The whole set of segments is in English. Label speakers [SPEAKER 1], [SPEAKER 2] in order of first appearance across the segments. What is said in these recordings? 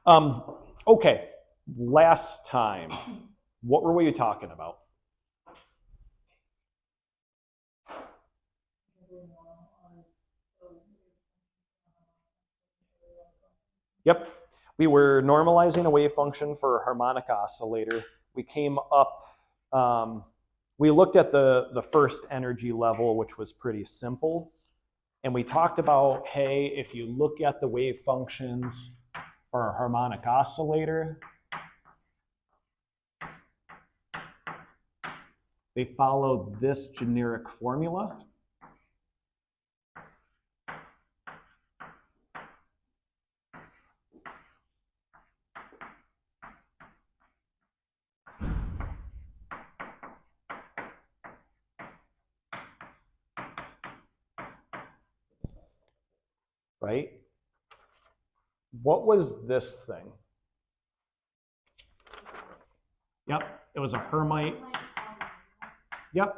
[SPEAKER 1] Okay, last time, what were we talking about? Yep, we were normalizing a wave function for a harmonic oscillator. We came up, we looked at the first energy level, which was pretty simple. And we talked about, hey, if you look at the wave functions for a harmonic oscillator, they follow this generic formula. Right? What was this thing? Yep, it was a Hermite. Yep.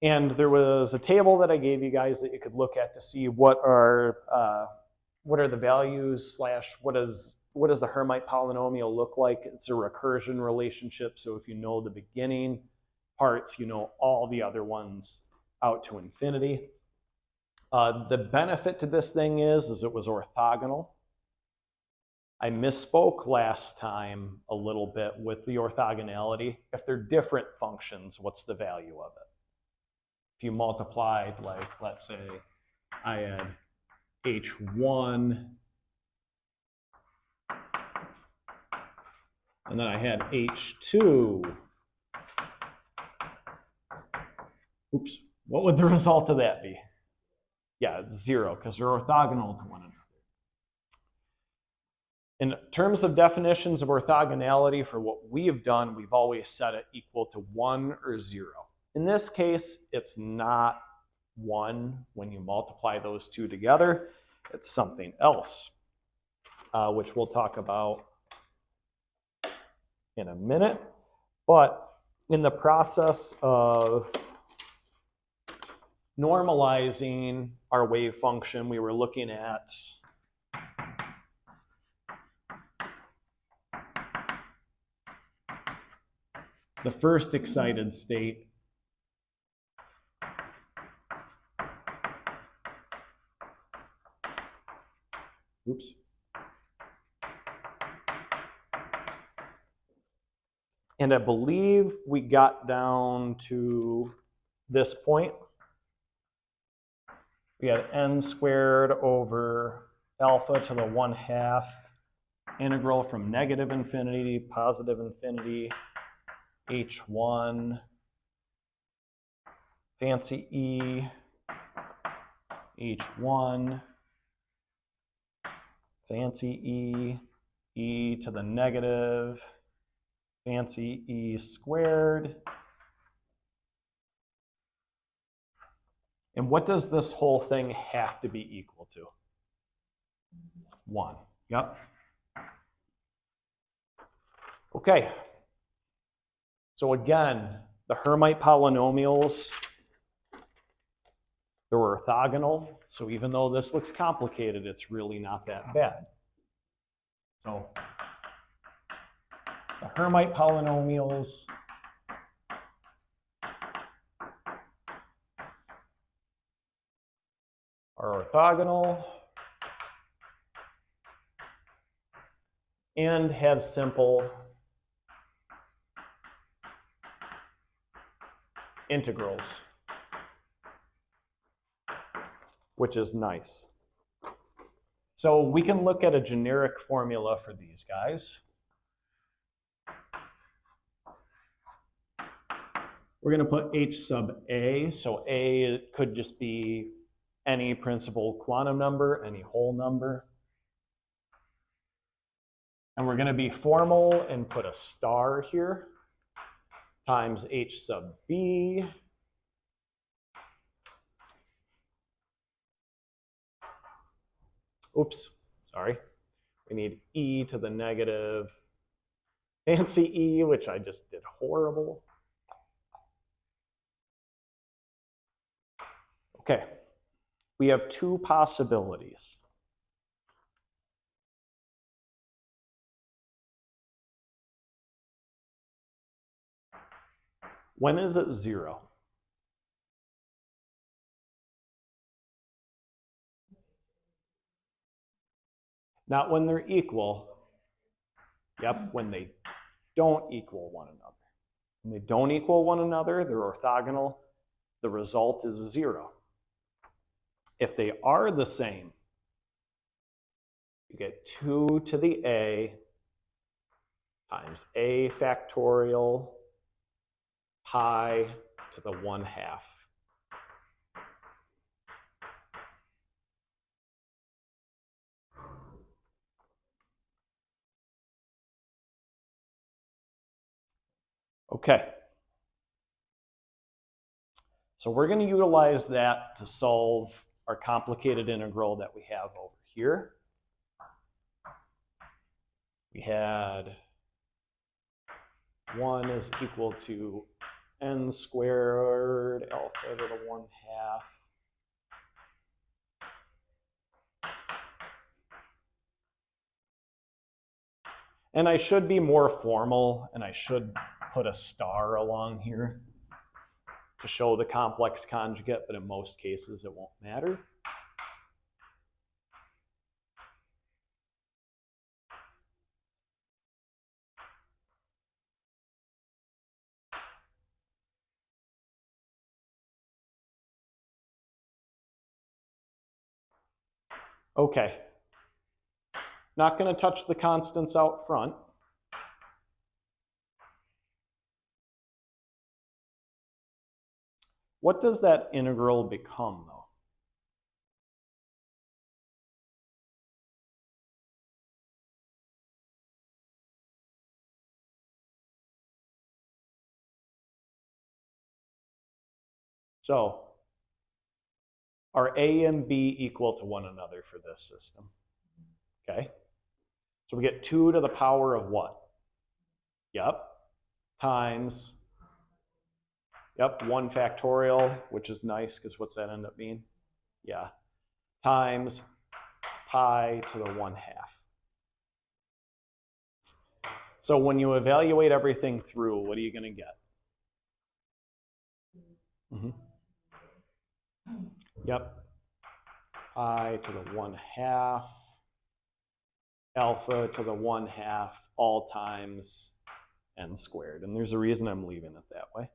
[SPEAKER 1] And there was a table that I gave you guys that you could look at to see what are the values slash what does the Hermite polynomial look like. It's a recursion relationship, so if you know the beginning parts, you know all the other ones out to infinity. The benefit to this thing is it was orthogonal. I misspoke last time a little bit with the orthogonality. If they're different functions, what's the value of it? If you multiplied, like, let's say I had H1, and then I had H2. Oops, what would the result of that be? Yeah, it's 0, because they're orthogonal to one another. In terms of definitions of orthogonality, for what we have done, we've always set it equal to 1 or 0. In this case, it's not 1 when you multiply those two together. It's something else, which we'll talk about in a minute. But in the process of normalizing our wave function, we were looking at the first excited state. Oops. And I believe we got down to this point. We had n squared over alpha to the 1/2 integral from negative infinity to positive infinity, h1, fancy e, h1, fancy e to the negative, fancy e squared. And what does this whole thing have to be equal to? 1. Yep. Okay. So again, the Hermite polynomials, they're orthogonal. So even though this looks complicated, it's really not that bad. So the Hermite polynomials are orthogonal and have simple integrals, which is nice. So we can look at a generic formula for these guys. We're going to put h sub a. So a could just be any principal quantum number, any whole number. And we're going to be formal and put a star here times h sub b. Oops, sorry. We need e to the negative fancy e, which I just did horrible. Okay, we have two possibilities. When is it 0? Not when they're equal. Yep, when they don't equal one another. When they don't equal one another, they're orthogonal, the result is 0. If they are the same, you get 2 to the a times a factorial pi to the 1/2. Okay. So we're going to utilize that to solve our complicated integral that we have over here. We had 1 is equal to n squared alpha to the 1/2. And I should be more formal, and I should put a star along here to show the complex conjugate, but in most cases it won't matter. Okay. Not going to touch the constants out front. What does that integral become, though? So, are a and b equal to one another for this system? Okay. So we get 2 to the power of what? Yep. Times, yep, 1 factorial, which is nice because what's that end up being? Yeah. Times pi to the 1/2. So when you evaluate everything through, what are you going to get? Yep. Pi to the 1/2, alpha to the 1/2, all times n squared. And there's a reason I'm leaving it that way.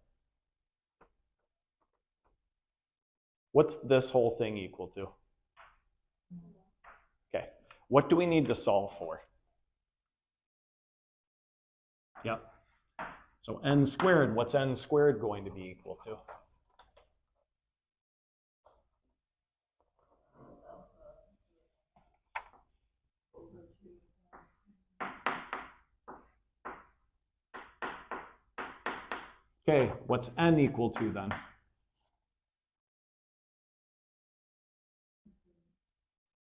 [SPEAKER 1] What's this whole thing equal to? Okay. What do we need to solve for? Yep. So n squared, what's n squared going to be equal to? Okay, what's n equal to then?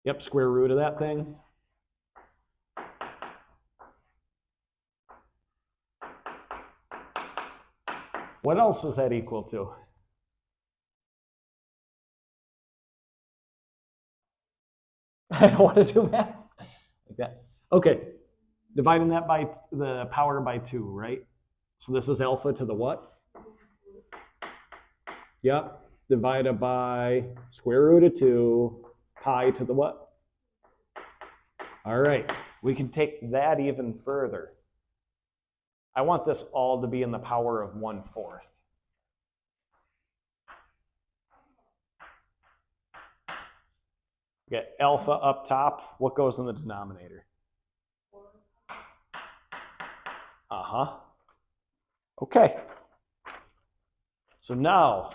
[SPEAKER 1] Yep, square root of that thing. What else is that equal to? I don't want to do math like that. Okay, dividing that by the power by 2, right? So this is alpha to the what? Yep, divided by square root of 2, pi to the what? All right, we can take that even further. I want this all to be in the power of 1/4. Get alpha up top. What goes in the denominator? Uh-huh. Okay. So now,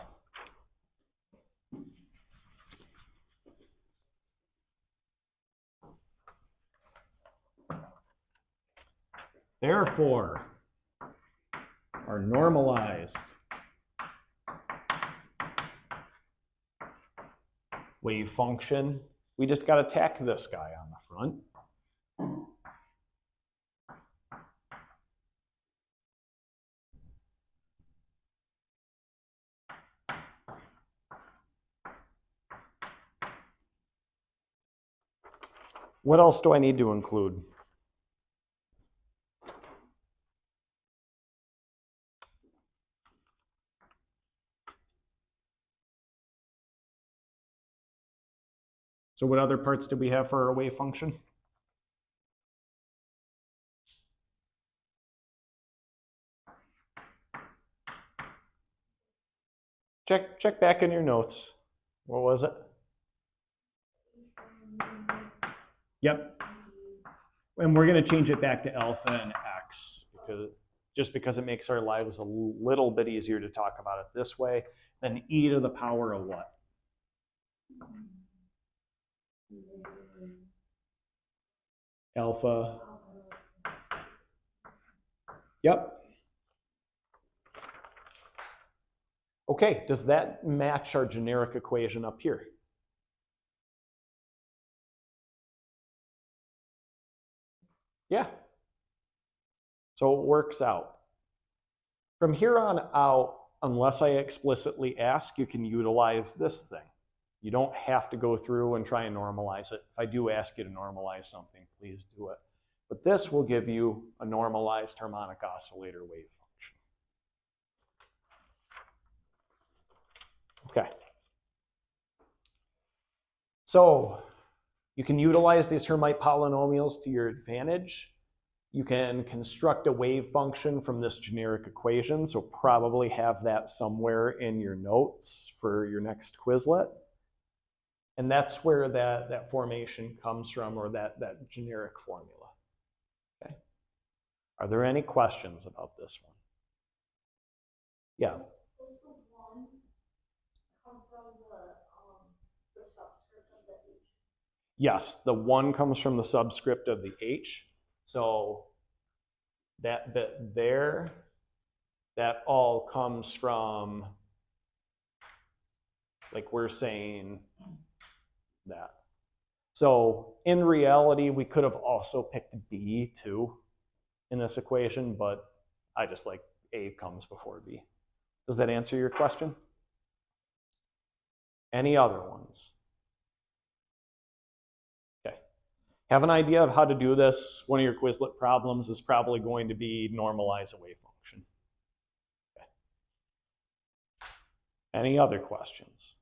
[SPEAKER 1] therefore, our normalized wave function, we just got to tack this guy on the front. What else do I need to include? So what other parts did we have for our wave function? Check back in your notes. What was it? Yep. And we're going to change it back to alpha and x because it makes our lives a little bit easier to talk about it this way. Then e to the power of what? Alpha. Yep. Okay, does that match our generic equation up here? Yeah. So it works out. From here on out, unless I explicitly ask, you can utilize this thing. You don't have to go through and try and normalize it. If I do ask you to normalize something, please do it. But this will give you a normalized harmonic oscillator wave function. Okay. So you can utilize these Hermite polynomials to your advantage. You can construct a wave function from this generic equation, so probably have that somewhere in your notes for your next Quizlet. And that's where that formation comes from, or that generic formula. Okay. Are there any questions about this one? Yeah.
[SPEAKER 2] Does the one come from the subscript of the H?
[SPEAKER 1] Yes, the 1 comes from the subscript of the H. So that bit there, that all comes from, like we're saying that. So in reality, we could have also picked B too in this equation, but I just like A comes before B. Does that answer your question? Any other ones? Okay. Have an idea of how to do this. One of your Quizlet problems is probably going to be normalize a wave function. Okay. Any other questions?